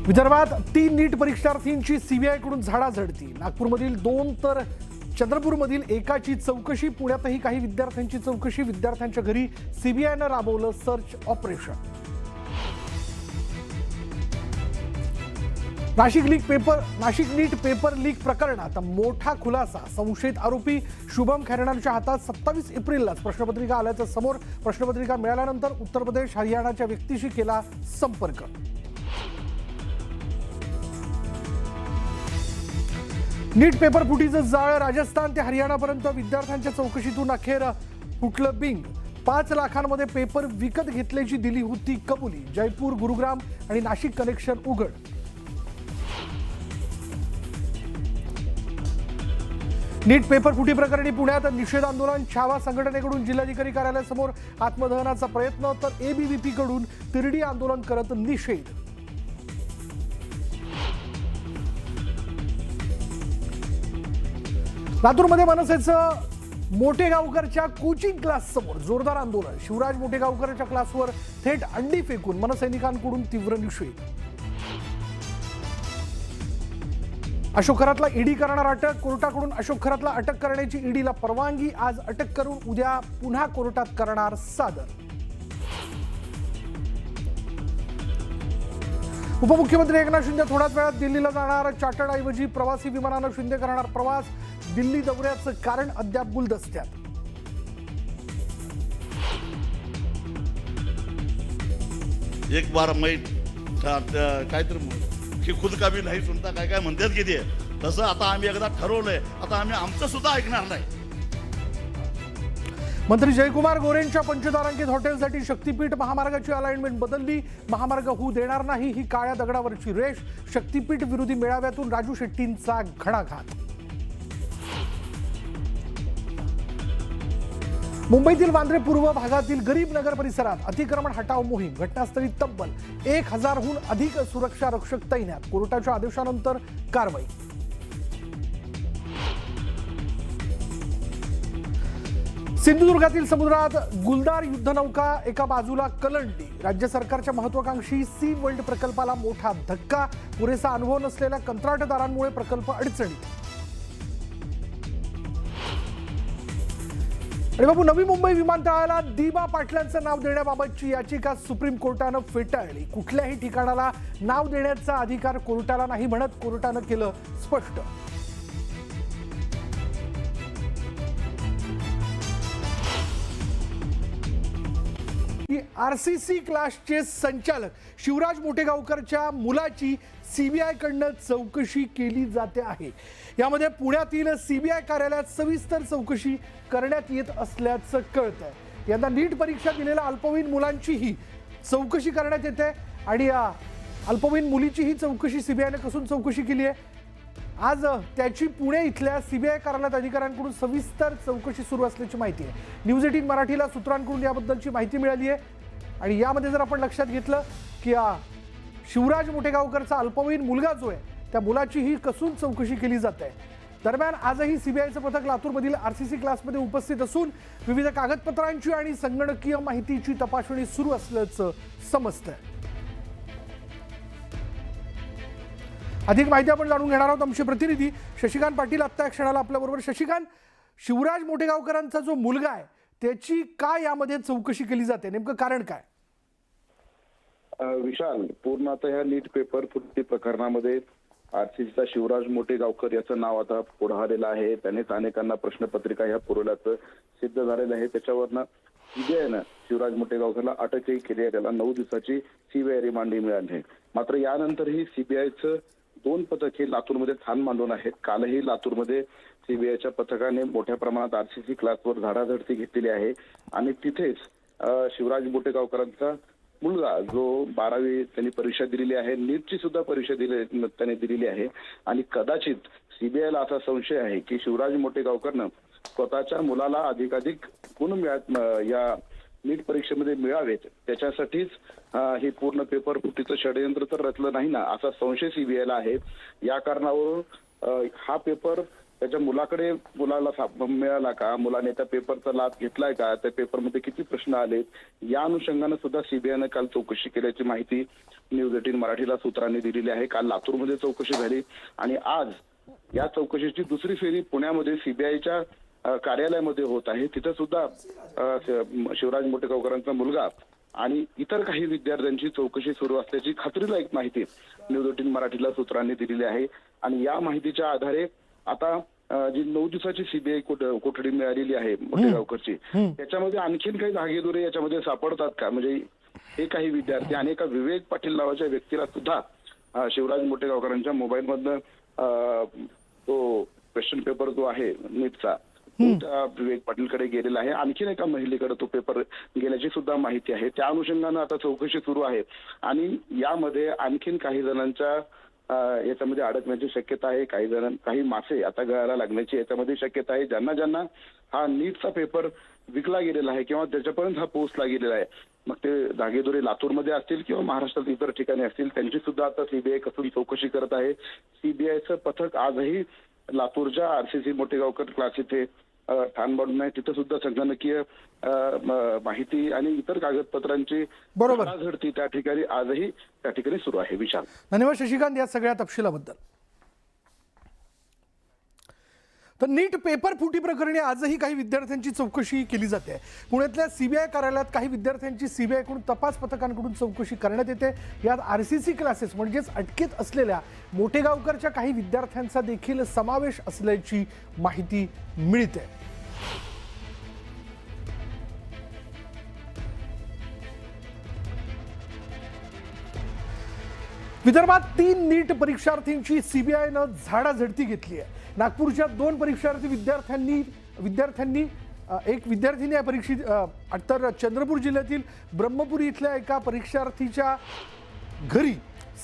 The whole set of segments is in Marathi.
विदर्भात 3 नीट परीक्षार्थींची सीबीआयकडून झाडाझडती। नागपूरमधील 2 तर चंद्रपूरमधील एकाची चौकशी। पुण्यातही काही विद्यार्थ्यांची चौकशी। विद्यार्थ्यांच्या घरी सीबीआयनं राबवलं सर्च ऑपरेशन। नाशिक नीट पेपर लीक प्रकरणात मोठा खुलासा। संशयित आरोपी शुभम खैरनारच्या हातात 27 एप्रिललाच प्रश्नपत्रिका आल्याचं समोर। प्रश्नपत्रिका मिळाल्यानंतर उत्तर प्रदेश हरियाणाच्या व्यक्तीशी केला संपर्क। नीट पेपर फुटीचं जाळ राजस्थान ते हरियाणापर्यंत। विद्यार्थ्यांच्या चौकशीतून अखेर फुटलं बिंग। 5 लाखांमध्ये पेपर विकत घेतल्याची दिली होती कबुली। जयपूर, गुरुग्राम आणि नाशिक कनेक्शन उघड। नीट पेपर फुटी प्रकरणी पुण्यात निषेध आंदोलन। छावा संघटनेकडून जिल्हाधिकारी कार्यालयासमोर आत्मदहनाचा प्रयत्न, तर एबीव्हीपी कडून तिरडी आंदोलन करत निषेध। लातूरमध्ये मनसेचं मोठेगावकरच्या कोचिंग क्लास समोर जोरदार आंदोलन। शिवराज मोठेगावकरच्या क्लासवर थेट अंडी फेकून मनसैनिकांकडून तीव्र निषेध। अशोक खरातला ईडी करणार अटक। कोर्टाकडून अशोक खरातला अटक करण्याची ईडीला परवानगी। आज अटक करून उद्या पुन्हा कोर्टात करणार सादर। उपमुख्यमंत्री एकनाथ शिंदे थोड्याच वेळात दिल्लीला जाणार। चार्टर्ड ऐवजी प्रवासी विमानानं शिंदे करणार प्रवास। दिल्ली दौऱ्याचं कारण अद्याप गुलदस्त्यात। एक बार मैं काहीतरी खुद का भी नाही सुनता काय म्हणतात की ते तसं आता आम्ही एकदा ठरवलंय, आता आम्ही आमचं सुद्धा ऐकणार नाही। मंत्री जयकुमार गोरेंच्या पंचतारांकित हॉटेलसाठी शक्तीपीठ महामार्गाची अलाइनमेंट बदलली। महामार्ग होऊ देणार नाही ही काळ्या दगडावरची रेष। शक्तीपीठ विरोधी मेळाव्यातून राजू शेट्टींचा घणाघात। मुंबईतील वांद्रे पूर्व भागातील गरीब नगर परिसरात अतिक्रमण हटाव मोहीम। घटनास्थळी तब्बल 1000हून अधिक सुरक्षा रक्षक तैनात। कोर्टाच्या आदेशानंतर कारवाई। सिंधुदुर्गातील समुद्रात गुलदार युद्धनौका एका बाजूला कलंडली। राज्य सरकारच्या महत्वाकांक्षी सी वर्ल्ड प्रकल्पाला मोठा धक्का। पुरेसा अनुभव नसलेल्या कंत्राटदारांमुळे प्रकल्प अडचणीत। आणि बाबू, नवी मुंबई विमानतळाला दिबा पाटलांचं नाव देण्याबाबतची याचिका सुप्रीम कोर्टानं फेटाळली। कुठल्याही ठिकाणाला नाव देण्याचा अधिकार कोर्टाला नाही म्हणत कोर्टानं केलं स्पष्ट। आरसीसी क्लासचे संचालक शिवराज मोठेगावकरच्या मुलाची सीबीआय कडनं चौकशी केली जाते आहे। यामध्ये पुण्यातील सीबीआय कार्यालयात सविस्तर चौकशी करण्यात येत असल्याचं कळतंय। यंदा नीट परीक्षा दिलेल्या अल्पवयीन मुलांचीही चौकशी करण्यात येते आणि अल्पवयीन मुलीची ही चौकशी सीबीआयने कसून चौकशी केली आहे। आज त्याची पुणे इथल्या सीबीआय कार्यालयात अधिकाऱ्यांकडून सविस्तर चौकशी सुरू असल्याची माहिती आहे। न्यूज 18 मराठीला सूत्रांकडून याबद्दलची माहिती मिळाली आहे। आणि यामध्ये जर आपण लक्षात घेतलं की शिवराज मोठेगावकरचा अल्पवयीन मुलगा जो आहे त्या मुलाचीही कसून चौकशी केली जाते। दरम्यान आजही सीबीआयचं पथक लातूरमधील आरसीसी क्लासमध्ये उपस्थित असून विविध कागदपत्रांची आणि संगणकीय माहितीची तपासणी सुरू असल्याचं समजतंय। अधिक माहिती आपण जाणून घेणार आहोत। आमचे प्रतिनिधी शशिकांत पाटील आता या क्षणाला आपल्याबरोबर। शशिकांत, शिवराज मोठेगावकरांचा जो मुलगा आहे त्याची काय यामध्ये चौकशी केली जाते, नेमकं कारण काय? विशाल, पूर्ण आता ह्या नीट पेपर फुटी प्रकरणामध्ये आरसीसीचा शिवराज मोठेगावकर याचं नाव आता पुढे आलेलं आहे। त्यानेच अनेकांना प्रश्नपत्रिका ह्या पुरवल्याचं सिद्ध झालेलं आहे। त्याच्यावरनं सीबीआयनं शिवराज मोठेगावकरला अटकही केली आहे। त्याला 9 दिवसाची सीबीआय रिमांड मिळाली आहे। मात्र यानंतरही सीबीआयचं 2 पथक हे लातूरमध्ये ठाण मांडून आहेत। कालही लातूरमध्ये सीबीआयच्या पथकाने मोठ्या प्रमाणात आरसीसी क्लासवर झाडाझडती घेतलेली आहे आणि तिथेच शिवराज मोठेगावकरांचा मुलगा जो 12वी त्यांनी परीक्षा दिलेली आहे, नीटची सुद्धा परीक्षा त्याने दिलेली आहे आणि कदाचित सीबीआयला असा संशय आहे की शिवराज मोठेगावकरनं स्वतःच्या मुलाला अधिकाधिक गुण या नीट परीक्षेमध्ये मिळावेत, त्याच्यासाठीच हे पूर्ण पेपर फुटीचं षडयंत्र तर रचलं नाही ना, असा संशय सीबीआयला आहे। या कारणावरून हा पेपर त्याच्या मुलाला साप मिळाला का, मुलाने त्या पेपरचा लाभ घेतलाय का, त्या पेपरमध्ये किती प्रश्न आले, या अनुषंगाने सुद्धा सीबीआयने काल चौकशी केल्याची माहिती न्यूज 18 मराठीला सूत्रांनी दिलेली आहे. काल लातूरमध्ये चौकशी झाली आणि आज या चौकशीची दुसरी फेरी पुण्यामध्ये सीबीआयच्या कार्यालयामध्ये होत आहे. तिथे सुद्धा शिवराज मोटेगावकरांचा मुलगा आणि इतर काही विद्यार्थ्यांची चौकशी सुरू असल्याची खात्रीलायक माहिती न्यूज 18 मराठीला सूत्रांनी दिलेली आहे. आणि या माहितीच्या आधारे आता जी 9 दिवसाची सीबीआय कोठडी मिळालेली आहे मोटेगावकरची, त्याच्यामध्ये आणखीन काही धागेदोरे याच्यामध्ये सापडतात का? म्हणजे हे काही विद्यार्थी आणि एका विवेक पाटील नावाच्या व्यक्तीला सुद्धा शिवराज मोटेगावकरांच्या मोबाईल मधनं तो क्वेश्चन पेपर जो आहे नीटचा विवेक पाटीलकडे गेलेला आहे. आणखीन एका महिलेकडे तो पेपर गेल्याची सुद्धा माहिती आहे. त्या अनुषंगानं आता चौकशी सुरू आहे आणि यामध्ये आणखीन काही जणांच्या याच्यामध्ये अडकण्याची शक्यता आहे. काही मासे आता गळायला लागण्याची याच्यामध्ये शक्यता आहे. ज्यांना हा नीटचा पेपर विकला गेलेला आहे किंवा त्याच्यापर्यंत हा पोहोचला गेलेला आहे, मग ते धागेदोरे लातूरमध्ये असतील किंवा महाराष्ट्रात इतर ठिकाणी असतील, त्यांची सुद्धा आता सीबीआय कसून चौकशी करत आहे. सीबीआयचं पथक आजही लातूरच्या आरसीसी मोटेगावकर क्लास इथे ठाण बांधून आहे. तिथे सुद्धा संगणकीय माहिती आणि इतर कागदपत्रांची झडती त्या ठिकाणी आजही त्या ठिकाणी सुरू आहे. विशाल, धन्यवाद शशिकांत या सगळ्या तपशिलाबद्दल. तर नीट पेपर फुटी प्रकरणी आजही काही विद्यार्थ्यांची चौकशी केली जाते. पुण्यातल्या सीबीआय कार्यालयात काही विद्यार्थ्यांची सीबीआयकडून तपास पथकांकडून चौकशी करण्यात येते. यात आरसीसी क्लासेस म्हणजेच अटकेत असलेल्या मोटेगावकरच्या काही विद्यार्थ्यांचा देखील समावेश असल्याची माहिती मिळते. विदर्भात 3 नीट परीक्षार्थींची सीबीआयनं झाडाझडती घेतली आहे. नागपूरच्या 2 परीक्षार्थी विद्यार्थ्यांनी एक विद्यार्थिनी या परीक्षेत, तर चंद्रपूर जिल्ह्यातील ब्रह्मपुरी इथल्या एका परीक्षार्थीच्या घरी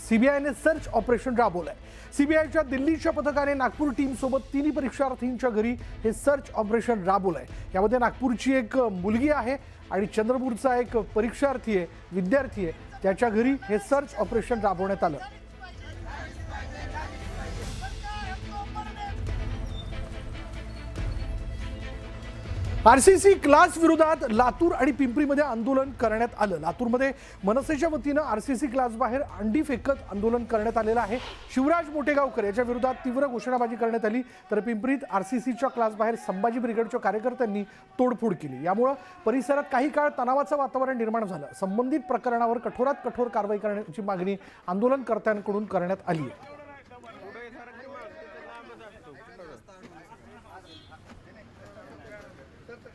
सीबीआयने सर्च ऑपरेशन राबवलंय. सीबीआयच्या दिल्लीच्या पथकाने नागपूर टीम सोबत 3 परीक्षार्थींच्या घरी हे सर्च ऑपरेशन राबवलंय. यामध्ये नागपूरची एक मुलगी आहे आणि चंद्रपूरचा एक परीक्षार्थी आहे, विद्यार्थी आहे, त्याच्या घरी हे सर्च ऑपरेशन राबवण्यात आलं. आरसीसी क्लास विरोधात लातूर आणि पिंपरीमध्ये आंदोलन करण्यात आलं. लातूरमध्ये मनसेच्या वतीनं आरसीसी क्लास बाहेर अंडी फेकत आंदोलन करण्यात आलेलं आहे. शिवराज मोटेगावकर याच्या विरोधात तीव्र घोषणाबाजी करण्यात आली. तर पिंपरीत आरसीसीच्या क्लास बाहेर संभाजी ब्रिगेडच्या कार्यकर्त्यांनी तोडफोड केली. यामुळे परिसरात काही काळ तणावाचं वातावरण निर्माण झालं. संबंधित प्रकरणावर कठोरात कठोर कारवाई करण्याची मागणी आंदोलनकर्त्यांकडून करण्यात आली आहे.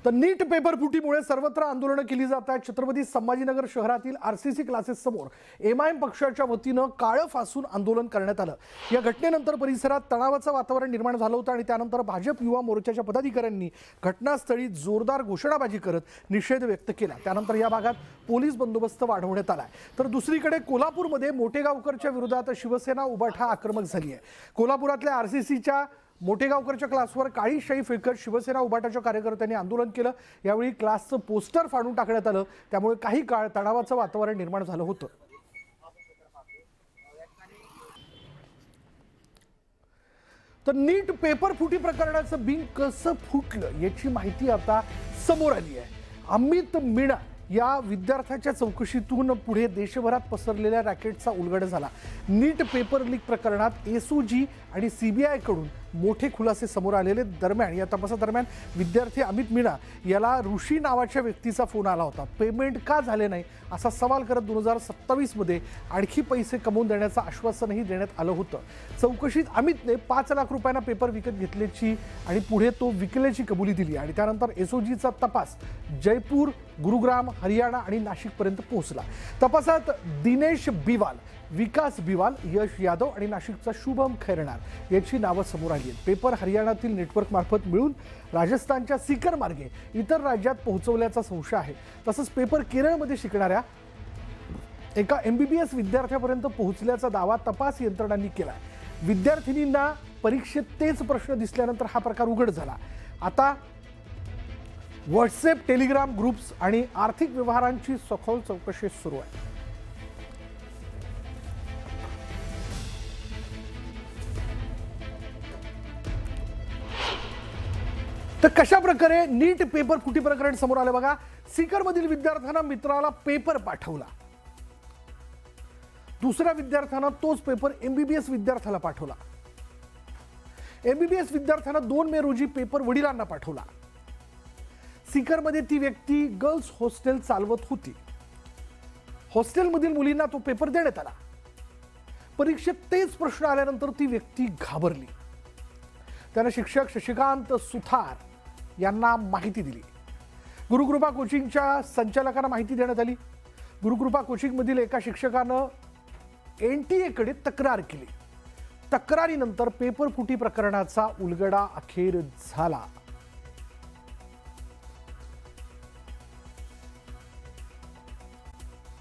तर नीट पेपर फुटीमुळे सर्वत्र आंदोलनं केली जात आहेत. छत्रपती संभाजीनगर शहरातील आरसीसी क्लासेस समोर एमआयएम पक्षाच्या वतीनं काळं फासून आंदोलन करण्यात आलं. या घटनेनंतर परिसरात तणावाचं वातावरण निर्माण झालं होतं आणि त्यानंतर भाजप युवा मोर्चाच्या पदाधिकाऱ्यांनी घटनास्थळी जोरदार घोषणाबाजी करत निषेध व्यक्त केला. त्यानंतर या भागात पोलीस बंदोबस्त वाढवण्यात आला. तर दुसरीकडे कोल्हापूरमध्ये मोटेगावकरच्या विरोधात शिवसेना उभाठा आक्रमक झाली आहे. कोल्हापुरातल्या आरसीसीच्या मोटेगावकरच्या क्लासवर काळी शाई फेकत शिवसेना उभाटाच्या कार्यकर्त्यांनी आंदोलन केलं. यावेळी क्लासचं पोस्टर फाडून टाकण्यात आलं. त्यामुळे काही काळ तणावाचं वातावरण निर्माण झालं होतं. तर नीट पेपर फुटी प्रकरणाचं बिंग कसं फुटलं याची माहिती आता समोर आली आहे. अमित मीणा या विद्यार्थ्याच्या चौकशीतून पुढे देशभरात पसरलेल्या रॅकेटचा उलगडा झाला. नीट पेपर लीक प्रकरणात एसओजी आणि सीबीआयकडून मोठे खुलासे समोर आलेले. दरम्यान या तपासादरम्यान विद्यार्थी अमित मीणा याला ऋषी नावाच्या व्यक्तीचा फोन आला होता. पेमेंट का झाले नाही असा सवाल करत 2027 मध्ये आणखी पैसे कमवून देण्याचं आश्वासनही देण्यात आलं होतं. चौकशीत अमितने 5 लाख रुपयांना पेपर विकत घेतल्याची आणि पुढे तो विकल्याची कबुली दिली. आणि त्यानंतर एसओजीचा तपास जयपूर, गुरुग्राम, हरियाणा आणि नाशिकपर्यंत पोहोचला. तपासात दिनेश बिवाल, विकास बिवाल, यश यादव आणि नाशिकचा शुभम खैरनार याची नावं समोर आली आहेत. पेपर हरियाणातील नेटवर्क मार्फत मिळून राजस्थानच्या सीकर मार्गे इतर राज्यात पोहोचवल्याचा संशय आहे. तसंच पेपर केरळमध्ये शिकणाऱ्या एका MBBS विद्यार्थ्यापर्यंत पोहोचल्याचा दावा तपास यंत्रणांनी केला. विद्यार्थिनींना परीक्षेत तेच प्रश्न दिसल्यानंतर हा प्रकार उघड झाला. आता व्हॉट्सअप, टेलिग्राम ग्रुप्स आणि आर्थिक व्यवहारांची सखोल चौकशी सुरू आहे. तर कशा प्रकारे नीट पेपर फुटी प्रकरण समोर आलं बघा. सीकरमधील विद्यार्थ्यानं मित्राला पेपर पाठवला. दुसऱ्या विद्यार्थ्यानं तोच पेपर एमबीबीएस विद्यार्थ्याला पाठवला. एमबीबीएस विद्यार्थ्यानं 2 मे रोजी पेपर वडिलांना पाठवला. सीकरमध्ये ती व्यक्ती गर्ल्स हॉस्टेल चालवत होती. हॉस्टेलमधील मुलींना तो पेपर देण्यात आला. परीक्षेत तेच प्रश्न आल्यानंतर ती व्यक्ती घाबरली. त्यानं शिक्षक शशिकांत सुथार यांना माहिती दिली. गुरुकृपा कोचिंगच्या संचालकांना माहिती देण्यात आली. गुरुकृपा कोचिंगमधील एका शिक्षकानं NTA कडे तक्रार केली. तक्रारीनंतर पेपर फुटी प्रकरणाचा उलगडा अखेर झाला.